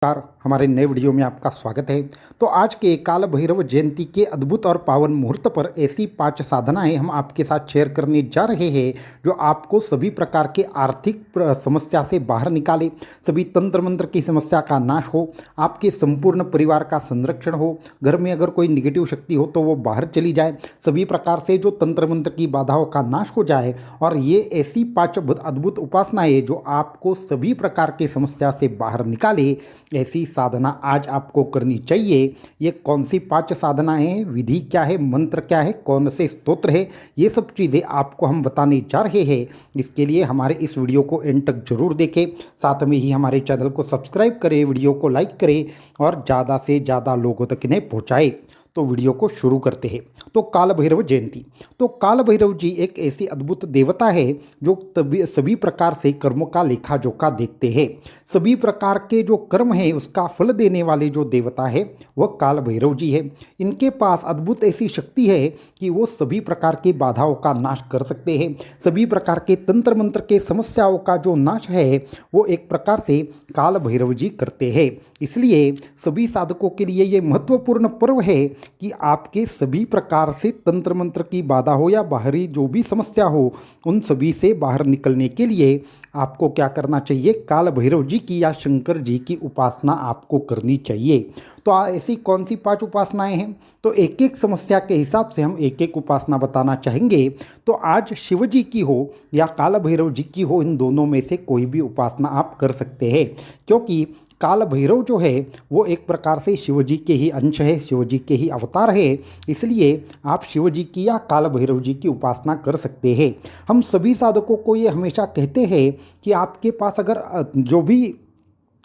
नमस्कार, हमारे नए वीडियो में आपका स्वागत है। तो आज के काल भैरव जयंती के अद्भुत और पावन मुहूर्त पर ऐसी 5 साधनाएं हम आपके साथ शेयर करने जा रहे हैं जो आपको सभी प्रकार के आर्थिक समस्या से बाहर निकाले, सभी तंत्र मंत्र की समस्या का नाश हो, आपके संपूर्ण परिवार का संरक्षण हो, घर में अगर कोई निगेटिव शक्ति हो तो वो बाहर चली जाए, सभी प्रकार से जो तंत्र मंत्र की बाधाओं का नाश हो जाए। और ये ऐसी 5 अद्भुत उपासनाएं जो आपको सभी प्रकार की समस्या से बाहर निकाले, ऐसी साधना आज आपको करनी चाहिए। ये कौन सी 5 साधनाएं हैं, विधि क्या है, मंत्र क्या है, कौन से स्तोत्र है, ये सब चीज़ें आपको हम बताने जा रहे हैं। इसके लिए हमारे इस वीडियो को एंड तक जरूर देखें, साथ में ही हमारे चैनल को सब्सक्राइब करें, वीडियो को लाइक करें और ज़्यादा से ज़्यादा लोगों तक इन्हें पहुँचाएँ। तो वीडियो को शुरू करते हैं। तो काल भैरव जयंती, तो काल भैरव जी एक ऐसी अद्भुत देवता है जो सभी प्रकार से कर्मों का लेखा जोखा देखते हैं। सभी प्रकार के जो कर्म है उसका फल देने वाले जो देवता है वह काल भैरव जी है। इनके पास अद्भुत ऐसी शक्ति है कि वो सभी प्रकार की बाधाओं का नाश कर सकते हैं। सभी प्रकार के तंत्र मंत्र के समस्याओं का जो नाश है वो एक प्रकार से काल भैरव जी करते हैं। इसलिए सभी साधकों के लिए ये महत्वपूर्ण पर्व है कि आपके सभी प्रकार से तंत्र मंत्र की बाधा हो या बाहरी जो भी समस्या हो, उन सभी से बाहर निकलने के लिए आपको क्या करना चाहिए, काल भैरव जी की या शंकर जी की उपासना आपको करनी चाहिए। तो ऐसी कौन सी 5 उपासनाएं हैं, तो एक एक समस्या के हिसाब से हम एक एक उपासना बताना चाहेंगे। तो आज शिव जी की हो या काल भैरव जी की हो, इन दोनों में से कोई भी उपासना आप कर सकते हैं, क्योंकि काल भैरव जो है वो एक प्रकार से शिव जी के ही अंश है, शिव जी के ही अवतार है। इसलिए आप शिव जी की या काल भैरव जी की उपासना कर सकते हैं। हम सभी साधकों को ये हमेशा कहते हैं कि आपके पास अगर जो भी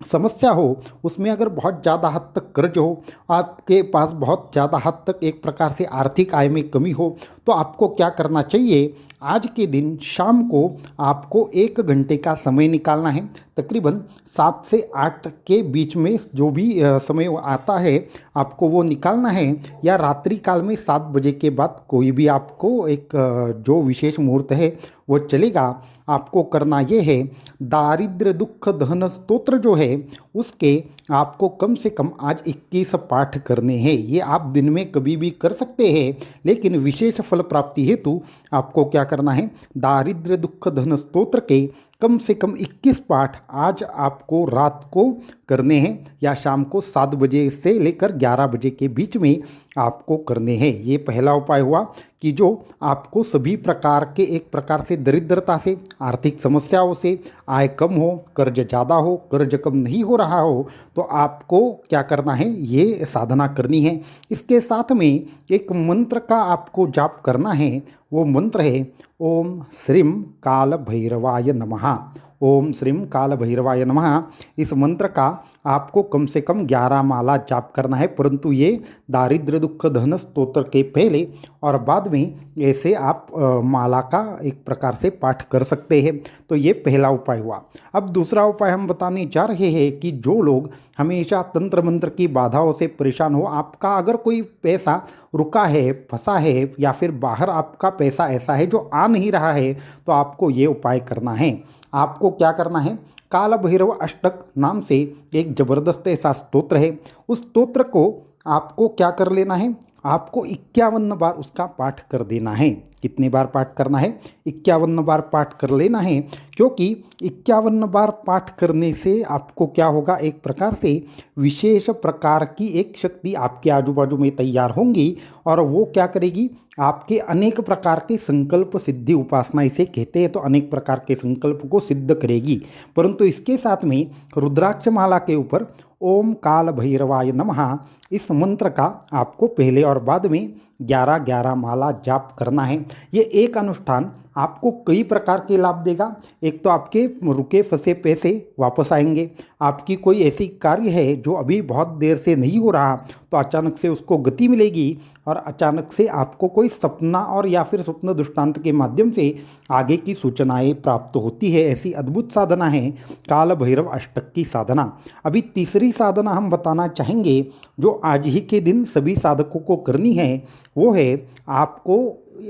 समस्या हो उसमें अगर बहुत ज़्यादा हद तक कर्ज हो, आपके पास बहुत ज़्यादा हद तक एक प्रकार से आर्थिक आय में कमी हो, तो आपको क्या करना चाहिए, आज के दिन शाम को आपको 1 घंटे का समय निकालना है। तकरीबन 7 से 8 के बीच में जो भी समय आता है आपको वो निकालना है, या रात्रि काल में 7 बजे के बाद कोई भी आपको एक जो विशेष मुहूर्त है वो चलेगा। आपको करना ये है, दारिद्र्य दुख दहन स्तोत्र जो है उसके आपको कम से कम आज 21 पाठ करने हैं। ये आप दिन में कभी भी कर सकते हैं, लेकिन विशेष फल प्राप्ति हेतु आपको क्या करना है, दारिद्र्य दुख धन स्तोत्र के कम से कम 21 पाठ आज आपको रात को करने हैं, या शाम को 7 बजे से लेकर 11 बजे के बीच में आपको करने हैं। ये पहला उपाय हुआ कि जो आपको सभी प्रकार के एक प्रकार से दरिद्रता से, आर्थिक समस्याओं से, आय कम हो, कर्ज ज़्यादा हो, कर्ज कम नहीं हो रहा हो, तो आपको क्या करना है, ये साधना करनी है। इसके साथ में एक मंत्र का आपको जाप करना है। वो मंत्र है ओम श्रीम काल भैरवाय नमः। ओम श्रीम काल भैरवाय नमः। इस मंत्र का आपको कम से कम 11 माला जाप करना है, परंतु ये दारिद्र्य दुख धन स्तोत्र के पहले और बाद में ऐसे आप माला का एक प्रकार से पाठ कर सकते हैं। तो ये पहला उपाय हुआ। अब दूसरा उपाय हम बताने जा रहे हैं कि जो लोग हमेशा तंत्र मंत्र की बाधाओं से परेशान हो, आपका अगर कोई पैसा रुका है, फंसा है, या फिर बाहर आपका पैसा ऐसा है जो आ नहीं रहा है, तो आपको ये उपाय करना है। आपको क्या करना है, काल भैरव अष्टक नाम से एक जबरदस्त ऐसा स्तोत्र है। उस स्तोत्र को आपको क्या कर लेना है, आपको 51 बार उसका पाठ कर देना है। कितनी बार पाठ करना है, 51 बार पाठ कर लेना है, क्योंकि 51 बार पाठ करने से आपको क्या होगा, एक प्रकार से विशेष प्रकार की एक शक्ति आपके आजू बाजू में तैयार होंगी, और वो क्या करेगी, आपके अनेक प्रकार के संकल्प सिद्धि उपासना इसे कहते हैं, तो अनेक प्रकार के संकल्प को सिद्ध करेगी। परंतु इसके साथ में रुद्राक्ष माला के ऊपर ओम काल भैरवाय नमः इस मंत्र का आपको पहले और बाद में 11-11 माला जाप करना है। ये एक अनुष्ठान आपको कई प्रकार के लाभ देगा। एक तो आपके रुके फंसे पैसे वापस आएंगे, आपकी कोई ऐसी कार्य है जो अभी बहुत देर से नहीं हो रहा, तो अचानक से उसको गति मिलेगी, और अचानक से आपको कोई सपना और या फिर स्वप्न दृष्टांत के माध्यम से आगे की सूचनाएं प्राप्त होती है। ऐसी अद्भुत साधना है काल भैरव अष्टक की साधना। अभी तीसरी साधना हम बताना चाहेंगे जो आज ही के दिन सभी साधकों को करनी है, वो है आपको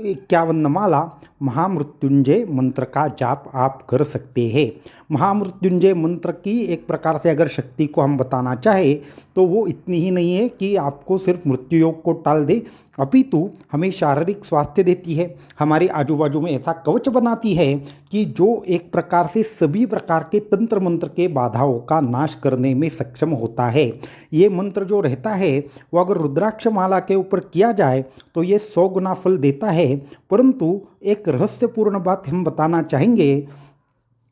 51 माला महामृत्युंजय मंत्र का जाप आप कर सकते हैं। महामृत्युंजय मंत्र की एक प्रकार से अगर शक्ति को हम बताना चाहें तो वो इतनी ही नहीं है कि आपको सिर्फ मृत्यु योग को टाल दे, अपितु हमें शारीरिक स्वास्थ्य देती है, हमारे आजू बाजू में ऐसा कवच बनाती है कि जो एक प्रकार से सभी प्रकार के तंत्र मंत्र के बाधाओं का नाश करने में सक्षम होता है। ये मंत्र जो रहता है वो अगर रुद्राक्ष माला के ऊपर किया जाए तो ये 100 गुना फल देता है। परंतु एक रहस्यपूर्ण बात हम बताना चाहेंगे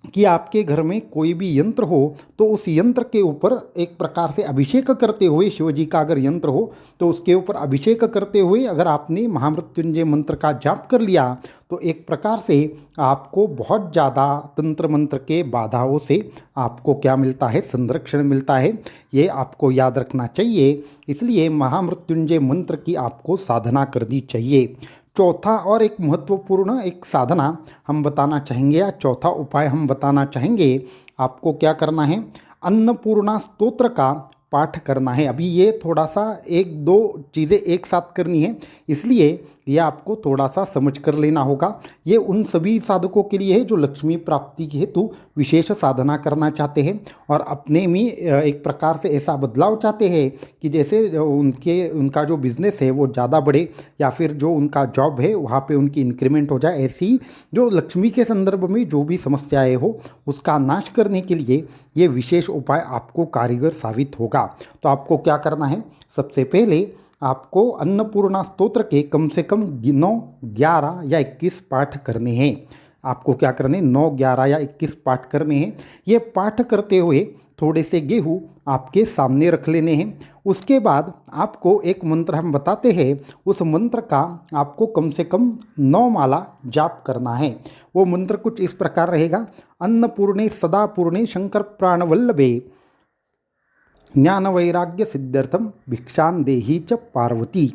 कि आपके घर में कोई भी यंत्र हो तो उस यंत्र के ऊपर एक प्रकार से अभिषेक करते हुए, शिवजी का अगर यंत्र हो तो उसके ऊपर अभिषेक करते हुए अगर आपने महामृत्युंजय मंत्र का जाप कर लिया तो एक प्रकार से आपको बहुत ज़्यादा तंत्र मंत्र के बाधाओं से आपको क्या मिलता है, संरक्षण मिलता है। ये आपको याद रखना चाहिए, इसलिए महामृत्युंजय मंत्र की आपको साधना करनी चाहिए। चौथा और एक महत्वपूर्ण एक साधना हम बताना चाहेंगे या चौथा उपाय हम बताना चाहेंगे, आपको क्या करना है, अन्नपूर्णा स्तोत्र का पाठ करना है। अभी ये थोड़ा सा एक दो चीज़ें एक साथ करनी है, इसलिए ये आपको थोड़ा सा समझ कर लेना होगा। ये उन सभी साधकों के लिए है जो लक्ष्मी प्राप्ति के हेतु विशेष साधना करना चाहते हैं और अपने में एक प्रकार से ऐसा बदलाव चाहते हैं कि जैसे उनका जो बिज़नेस है वो ज़्यादा बढ़े या फिर जो उनका जॉब है वहाँ पे उनकी इंक्रीमेंट हो जाए। ऐसी जो लक्ष्मी के संदर्भ में जो भी समस्याएं हो उसका नाश करने के लिए ये विशेष उपाय आपको कारीगर साबित होगा। तो आपको क्या करना है, सबसे पहले आपको अन्नपूर्णा स्तोत्र के कम से कम 9, 11 या 21 पाठ करने हैं। आपको क्या करने, 9, 11 या 21 पाठ करने हैं। ये पाठ करते हुए थोड़े से गेहूँ आपके सामने रख लेने हैं। उसके बाद आपको एक मंत्र हम बताते हैं, उस मंत्र का आपको कम से कम 9 माला जाप करना है। वो मंत्र कुछ इस प्रकार रहेगा, अन्नपूर्णे सदा पूर्णे शंकर प्राण वल्लभे ज्ञान वैराग्य सिद्ध्यर्थम भिक्षान देही च पार्वती।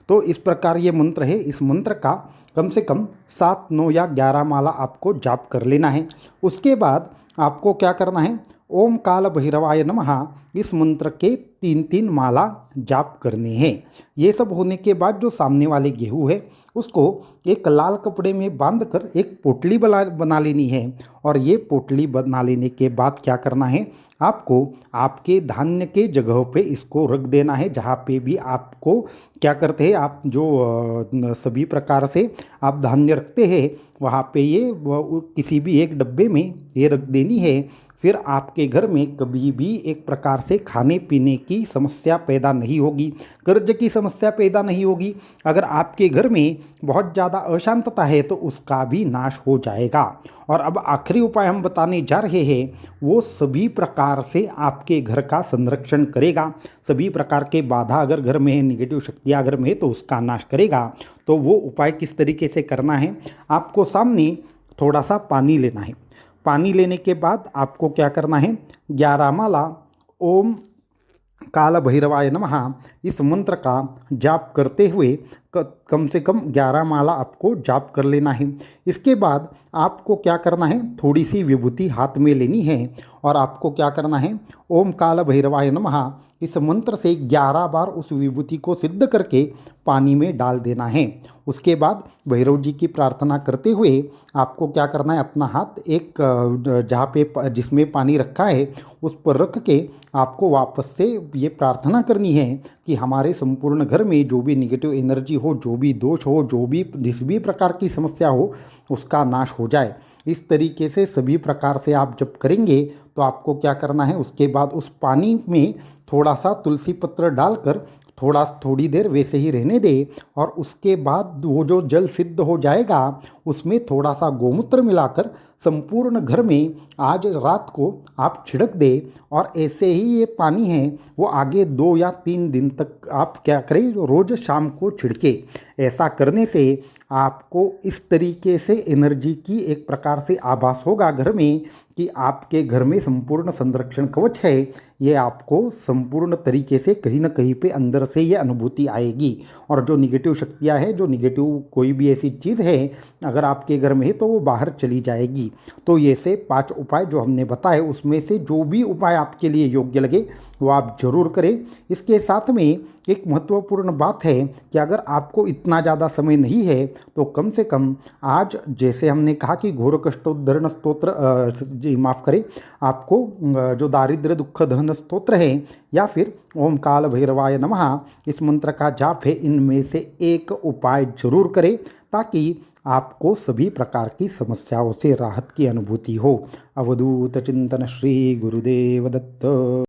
तो इस प्रकार ये मंत्र है। इस मंत्र का कम से कम 7, 9 या 11 माला आपको जाप कर लेना है। उसके बाद आपको क्या करना है, ओम काल भैरवाय नमः इस मंत्र के 3-3 माला जाप करने हैं। ये सब होने के बाद जो सामने वाले गेहूँ है उसको एक लाल कपड़े में बांधकर एक पोटली बना लेनी है। और ये पोटली बना लेने के बाद क्या करना है, आपको आपके धान्य के जगह पे इसको रख देना है। जहाँ पे भी आपको क्या करते हैं, आप जो सभी प्रकार से आप धान्य रखते हैं वहाँ पे ये किसी भी एक डब्बे में ये रख देनी है। फिर आपके घर में कभी भी एक प्रकार से खाने पीने की समस्या पैदा नहीं होगी, कर्ज की समस्या पैदा नहीं होगी। अगर आपके घर में बहुत ज़्यादा अशांतता है तो उसका भी नाश हो जाएगा। और अब आखिरी उपाय हम बताने जा रहे हैं, वो सभी प्रकार से आपके घर का संरक्षण करेगा। सभी प्रकार के बाधा अगर घर में है, निगेटिव शक्तियाँ अगर में है तो उसका नाश करेगा। तो वो उपाय किस तरीके से करना है, आपको सामने थोड़ा सा पानी लेना है। पानी लेने के बाद आपको क्या करना है, 11 माला ओम काल भैरवाय नमः इस मंत्र का जाप करते हुए कम से कम 11 माला आपको जाप कर लेना है। इसके बाद आपको क्या करना है, थोड़ी सी विभूति हाथ में लेनी है और आपको क्या करना है, ओम काल भैरवाय नमः इस मंत्र से 11 बार उस विभूति को सिद्ध करके पानी में डाल देना है। उसके बाद भैरव जी की प्रार्थना करते हुए आपको क्या करना है, अपना हाथ एक जहाँ पे जिसमें पानी रखा है उस पर रख के आपको वापस से ये प्रार्थना करनी है कि हमारे संपूर्ण घर में जो भी निगेटिव एनर्जी हो, जो भी दोष हो, जो भी जिस भी प्रकार की समस्या हो उसका नाश हो जाए। इस तरीके से सभी प्रकार से आप जब करेंगे तो आपको क्या करना है, उसके बाद उस पानी में थोड़ा सा तुलसी पत्र डालकर थोड़ी देर वैसे ही रहने दे और उसके बाद वो जो जल सिद्ध हो जाएगा उसमें थोड़ा सा गोमूत्र मिलाकर संपूर्ण घर में आज रात को आप छिड़क दे। और ऐसे ही ये पानी है वो आगे 2 या 3 दिन तक आप क्या करें, रोज़ शाम को छिड़के। ऐसा करने से आपको इस तरीके से एनर्जी की एक प्रकार से आभास होगा घर में कि आपके घर में संपूर्ण संरक्षण कवच है, ये आपको संपूर्ण तरीके से कहीं न कहीं पे अंदर से ये अनुभूति आएगी। और जो निगेटिव शक्तियाँ हैं, जो निगेटिव कोई भी ऐसी चीज़ है अगर आपके घर में है तो वो बाहर चली जाएगी। तो ये से 5 उपाय जो हमने बताए उसमें से जो भी उपाय आपके लिए योग्य लगे वो आप ज़रूर करें। इसके साथ में एक महत्वपूर्ण बात है कि अगर आपको इतना ज़्यादा समय नहीं है तो कम से कम आज, जैसे हमने कहा कि घोर कष्टोद्धरण स्तोत्र, जी माफ़ करें, आपको जो दारिद्र्य दुख दहन स्तोत्र है या फिर ओम काल भैरवाय नमः इस मंत्र का जाप है, इनमें से एक उपाय जरूर करें ताकि आपको सभी प्रकार की समस्याओं से राहत की अनुभूति हो। अवधूत चिंतन श्री गुरुदेव दत्त।